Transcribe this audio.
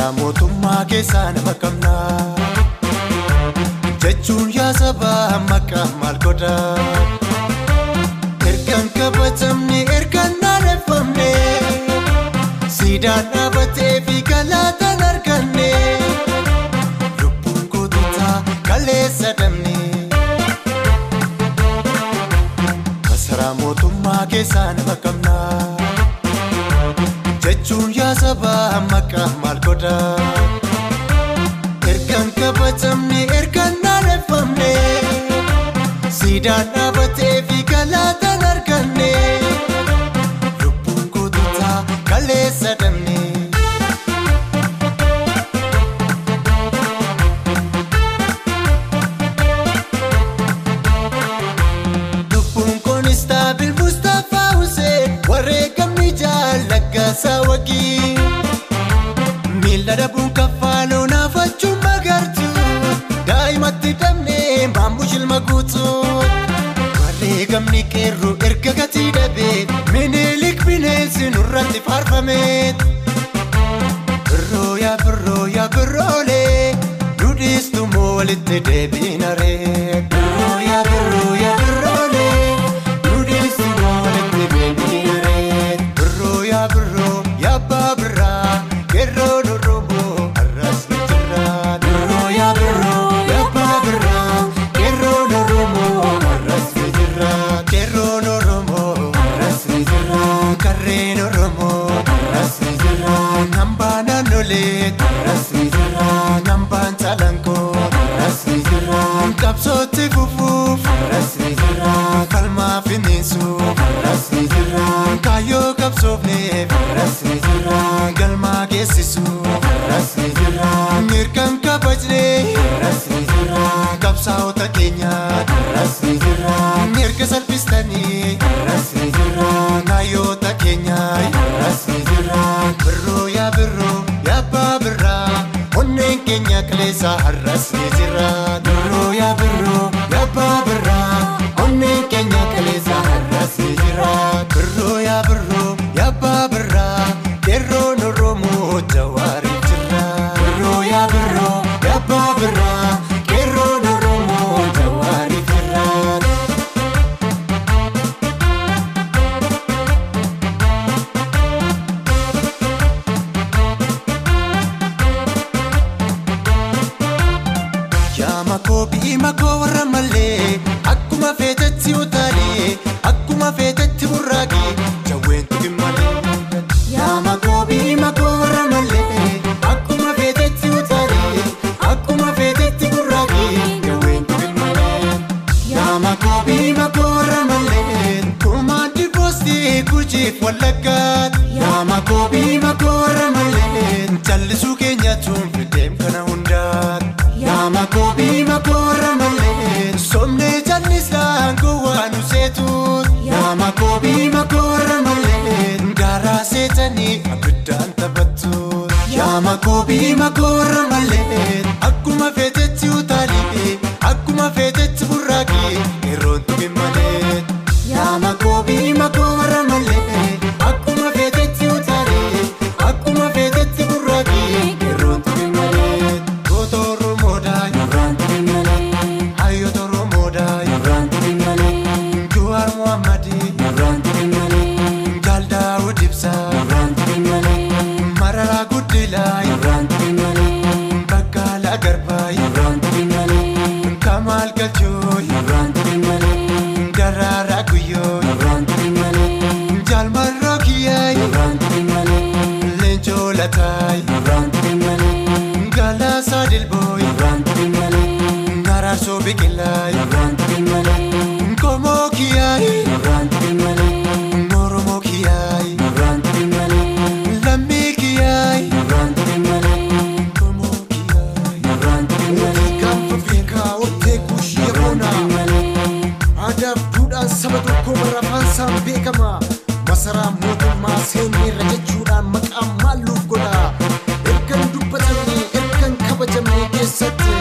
Masaraa mootummaa keessaa nama qabna jechuun yaa sabaa maqaa maal godha ergaan kabajamne ergaan naaneffamne siidaan dhaabatee fi galaataan arganne lubbuun goototaa kaleessa dhabne masaraa mootummaa keessaa nama qabna jechuun yaa sabaa maqaa maal godha ergaan kabajamne ergaan naaneffamne siidaan dhaabatee fi galaataan arganne lubbuun goototaa kaleessa dhabne lubbuun koonistaabil Mustafaa Huseen wareegamni jaallagaasaa wagii miila dhabuun kaffaaloo naafachuun magartu daa'imatti dhabnee maammush ilma guutuu wareegamni qeerroo erga gatii dhabee Minilik bineensi nurratti faarfamee birroo yaa birroolee nu dhiistu moo walitti deebiina ree birroo yaa birroolee nu dhiistu moo walitti deebiina ree birroo yaa abbaa birraa qeerroon Oromoo arras ni jira birroo yaa abbaa birraa qeerroon Oromoo arras ni jira qeerroon Oromoo arras ni jira karreen Oromoo arras ni jira nambaan naannolee arras ni jira nambaan Calankoo arras ni jira qabsootti fufuuf arras ni jira falmaa finiinsuuf arras ni jira kaayyoo qabsoofneef arras ni jira galmaa geessisuuf arras ni jira mirgaan kabajnee arras ni jira qabsaa'ota keenya arras ni jira mirga salphistanii arras ni jira kaayyoota keenya arras ni jira birroo yaa abbaa birraa onneen keenya kaleessa arras ni jira birroo yaa abbaa birraa onneen keenya kaleessa arras ni jira birroo yaa abbaa birraa qeerroon Oromoo jawaariif jira birroo yaa abbaa birraa qeerroon Oromoo jawaariif jira yaa makoo bi'i makoo warra malee akkuma feetetti utaalee akkuma feetetti burraaqee jawween tuqin malee yaa makoo bi'i makoo warra malee akkuma feetetti utaalee akkuma feetetti burraaqee jawween tuqin malee yaa makoo bi'i makoo warra malee kumaandi boostii Gujiif Wallaggaat yaa makoo bi'i makoo warra malee jallisuu keenyatuun fideem kana hundaat yaa makoo bi'i makoo warra malee somnee jallisaan gowwaa nu seetuut yaa makoo bi'i makoo warra malee gaaraa seetanii abiddaan taphattuut yaa makoo bi'i makoo warra malee akkuma feetetti utaalee akkuma feetetti burraaqee qeerroon tuqin malee yaa makoo bi'i makoo warra malee akkuma feetetti utaalee akkuma feetetti burraaqee qeerroon tuqin malee goota Oromoodhaa nurraan tuqin malee hayyoota Oromoodhaa nurraan tuqin malee Jawaar Mohammadii nurraan tuqin malee Jaal Daawud Ibsaa nurraan tuqin malee Mararaa Guddilaa nurraan tuqin malee Baqqalaa Garbaa nurraan tuqin malee Kamaal Galchoo nurraan tuqin malee Daraaraa Guyyoo nurraan tuqin malee Jaal Marroo Kiyyaa nurraan tuqin malee Leencoo Lataay nurraan tuqin malee Galaasaa Dilboo nurraan tuqin malee Araarsoo Biqilaa nurraan tuqin malee Komoo Kiyyaa nurraan tuqin malee Oromoo Kiyyaa nurraan tuqin malee Lammii Kiyyaa nurraan tuqin malee Komoo Kiyyaa nurraan tuqin malee Gaafa Afrikaa ottee kuushii boonaa aadaaf duudhaan saba tokko bara afaansaan beekama masaraa mootummaa seeneerra jechuudhaan maqaa maalluuf godha ergan dubbatamne ergan kabajamne keessatti